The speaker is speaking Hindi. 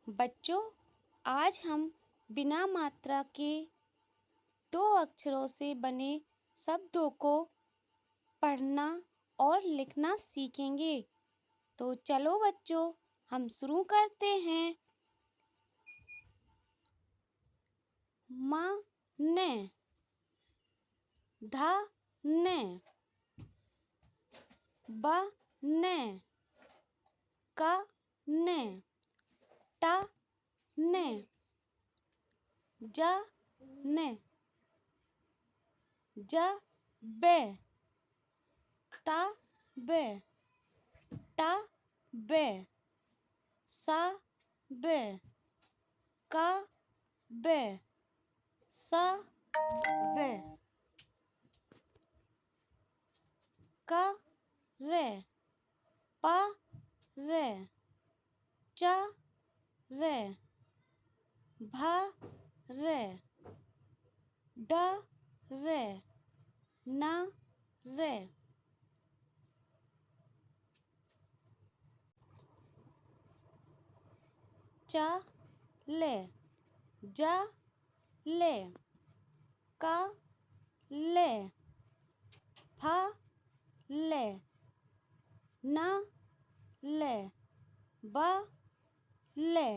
बच्चों, आज हम बिना मात्रा के 2 अक्षरों से बने शब्दों को पढ़ना और लिखना सीखेंगे। तो चलो बच्चों, हम शुरू करते हैं। म ने, ध ने, ब ने, क ने, ट ने, ज ने, ज बे, त बे, ट बे, स बे, क बे, स बे, क रे, प रे, च रे, भ रे, ड रे, न रे। च ले, ज ले, क ले, फ ले, न ले, ब ले,